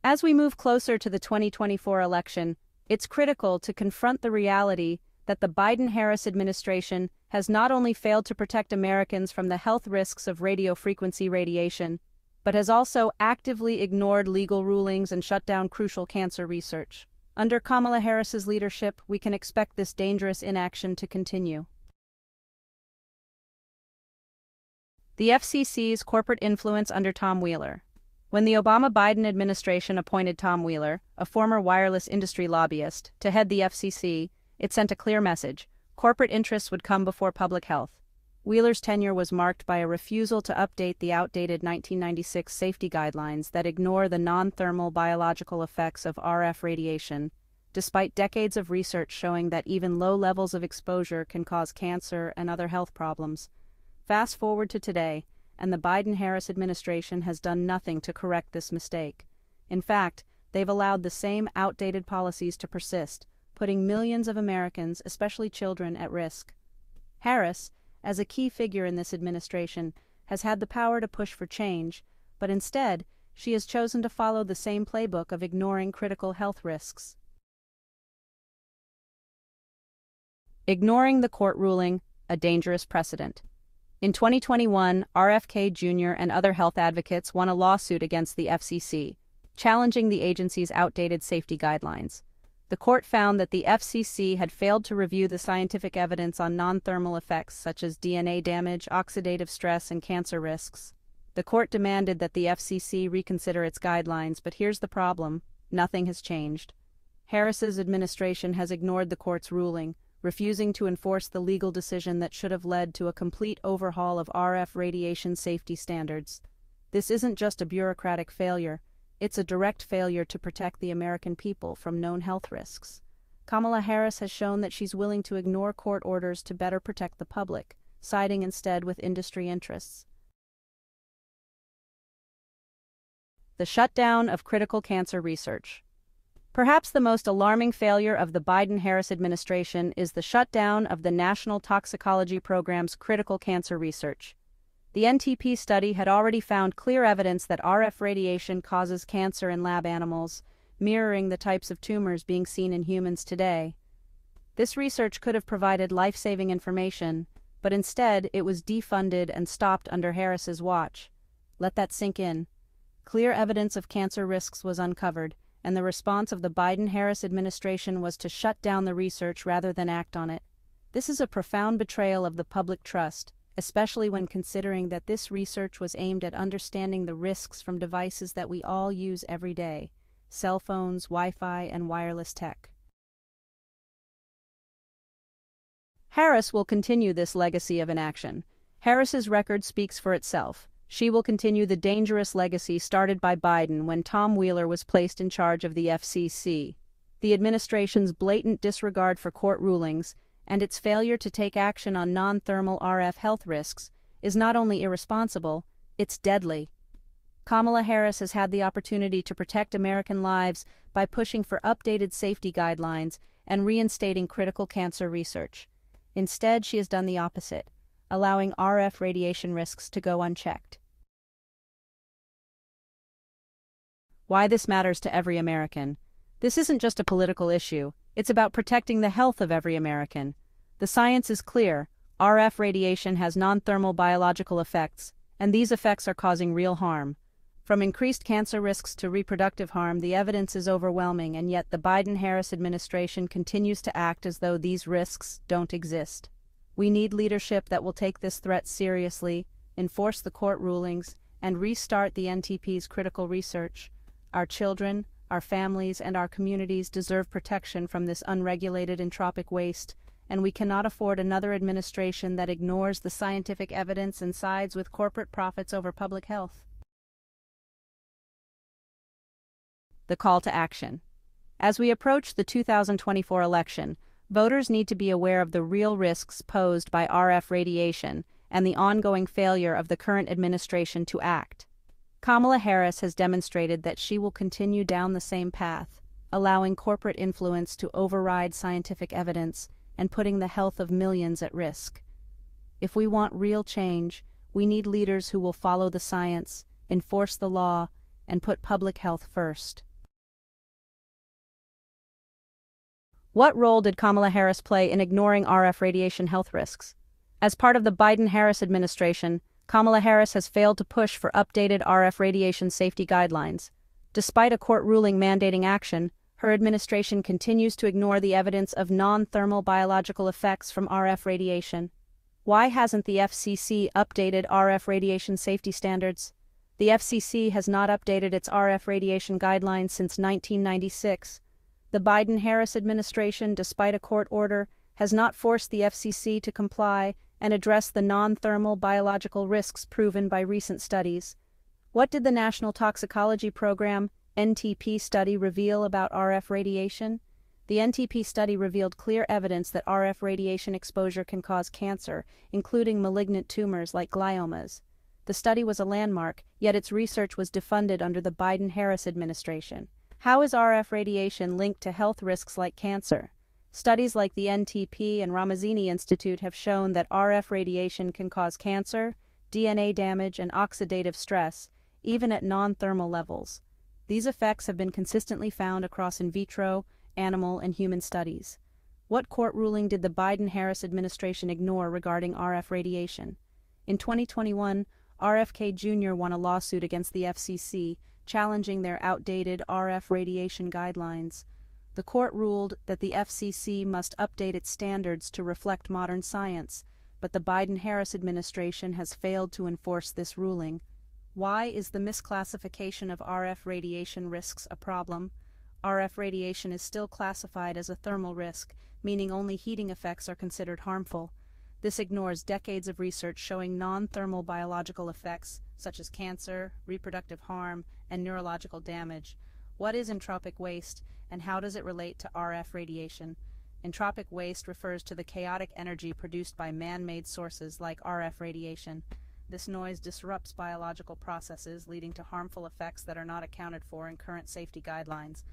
As we move closer to the 2024 election, it's critical to confront the reality that the Biden-Harris administration has not only failed to protect Americans from the health risks of radiofrequency radiation, but has also actively ignored legal rulings and shut down crucial cancer research. Under Kamala Harris's leadership, we can expect this dangerous inaction to continue. The FCC's corporate influence under Tom Wheeler. When the Obama-Biden administration appointed Tom Wheeler, a former wireless industry lobbyist, to head the FCC, it sent a clear message: corporate interests would come before public health. Wheeler's tenure was marked by a refusal to update the outdated 1996 safety guidelines that ignore the non-thermal biological effects of RF radiation, despite decades of research showing that even low levels of exposure can cause cancer and other health problems. Fast forward to today, and the Biden-Harris administration has done nothing to correct this mistake. In fact, they've allowed the same outdated policies to persist, putting millions of Americans, especially children, at risk. Harris, as a key figure in this administration, has had the power to push for change, but instead, she has chosen to follow the same playbook of ignoring critical health risks. Ignoring the court ruling, a dangerous precedent. In 2021, RFK Jr. and other health advocates won a lawsuit against the FCC, challenging the agency's outdated safety guidelines. The court found that the FCC had failed to review the scientific evidence on non-thermal effects such as DNA damage, oxidative stress, and cancer risks. The court demanded that the FCC reconsider its guidelines, but here's the problem: nothing has changed. Harris's administration has ignored the court's ruling, refusing to enforce the legal decision that should have led to a complete overhaul of RF radiation safety standards. This isn't just a bureaucratic failure, it's a direct failure to protect the American people from known health risks. Kamala Harris has shown that she's willing to ignore court orders to better protect the public, siding instead with industry interests. The shutdown of critical cancer research. Perhaps the most alarming failure of the Biden-Harris administration is the shutdown of the National Toxicology Program's critical cancer research. The NTP study had already found clear evidence that RF radiation causes cancer in lab animals, mirroring the types of tumors being seen in humans today. This research could have provided life-saving information, but instead it was defunded and stopped under Harris's watch. Let that sink in. Clear evidence of cancer risks was uncovered, and the response of the Biden-Harris administration was to shut down the research rather than act on it. This is a profound betrayal of the public trust, especially when considering that this research was aimed at understanding the risks from devices that we all use every day: cell phones, Wi-Fi, and wireless tech. Harris will continue this legacy of inaction. Harris's record speaks for itself. She will continue the dangerous legacy started by Biden when Tom Wheeler was placed in charge of the FCC. The administration's blatant disregard for court rulings and its failure to take action on non-thermal RF health risks is not only irresponsible, it's deadly. Kamala Harris has had the opportunity to protect American lives by pushing for updated safety guidelines and reinstating critical cancer research. Instead, she has done the opposite, allowing RF radiation risks to go unchecked. Why this matters to every American. This isn't just a political issue, it's about protecting the health of every American. The science is clear: RF radiation has non-thermal biological effects, and these effects are causing real harm. From increased cancer risks to reproductive harm, the evidence is overwhelming, and yet the Biden-Harris administration continues to act as though these risks don't exist. We need leadership that will take this threat seriously, enforce the court rulings, and restart the NTP's critical research. Our children, our families, and our communities deserve protection from this unregulated entropic waste, and we cannot afford another administration that ignores the scientific evidence and sides with corporate profits over public health. The call to action. As we approach the 2024 election, voters need to be aware of the real risks posed by RF radiation and the ongoing failure of the current administration to act. Kamala Harris has demonstrated that she will continue down the same path, allowing corporate influence to override scientific evidence and putting the health of millions at risk. If we want real change, we need leaders who will follow the science, enforce the law, and put public health first. What role did Kamala Harris play in ignoring RF radiation health risks? As part of the Biden-Harris administration, Kamala Harris has failed to push for updated RF radiation safety guidelines. Despite a court ruling mandating action, her administration continues to ignore the evidence of non-thermal biological effects from RF radiation. Why hasn't the FCC updated RF radiation safety standards? The FCC has not updated its RF radiation guidelines since 1996. The Biden-Harris administration, despite a court order, has not forced the FCC to comply and address the non-thermal biological risks proven by recent studies. What did the National Toxicology Program (NTP) study reveal about RF radiation? The NTP study revealed clear evidence that RF radiation exposure can cause cancer, including malignant tumors like gliomas. The study was a landmark, yet its research was defunded under the Biden-Harris administration. How is RF radiation linked to health risks like cancer? Studies like the NTP and Ramazzini Institute have shown that RF radiation can cause cancer, DNA damage, and oxidative stress, even at non-thermal levels. These effects have been consistently found across in vitro, animal, and human studies. What court ruling did the Biden-Harris administration ignore regarding RF radiation? In 2021, RFK Jr. won a lawsuit against the FCC, challenging their outdated RF radiation guidelines. The court ruled that the FCC must update its standards to reflect modern science, but the Biden-Harris administration has failed to enforce this ruling. Why is the misclassification of RF radiation risks a problem? RF radiation is still classified as a thermal risk, meaning only heating effects are considered harmful. This ignores decades of research showing non-thermal biological effects, such as cancer, reproductive harm, and neurological damage. What is entropic waste, and how does it relate to RF radiation? Entropic waste refers to the chaotic energy produced by man-made sources like RF radiation. This noise disrupts biological processes, leading to harmful effects that are not accounted for in current safety guidelines.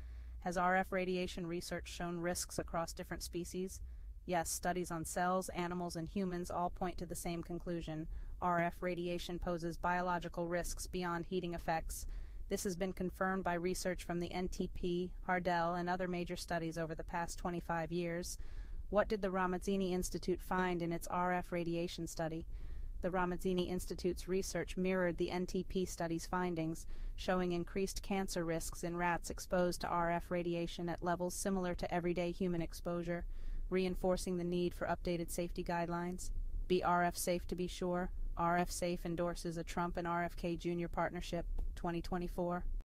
Has RF radiation research shown risks across different species? Yes, studies on cells, animals, and humans all point to the same conclusion. RF radiation poses biological risks beyond heating effects. This has been confirmed by research from the NTP, Hardell, and other major studies over the past 25 years. What did the Ramazzini Institute find in its RF radiation study? The Ramazzini Institute's research mirrored the NTP study's findings, showing increased cancer risks in rats exposed to RF radiation at levels similar to everyday human exposure, reinforcing the need for updated safety guidelines. Be RF safe to be sure. RF Safe endorses a Trump and RFK Jr. partnership, 2024.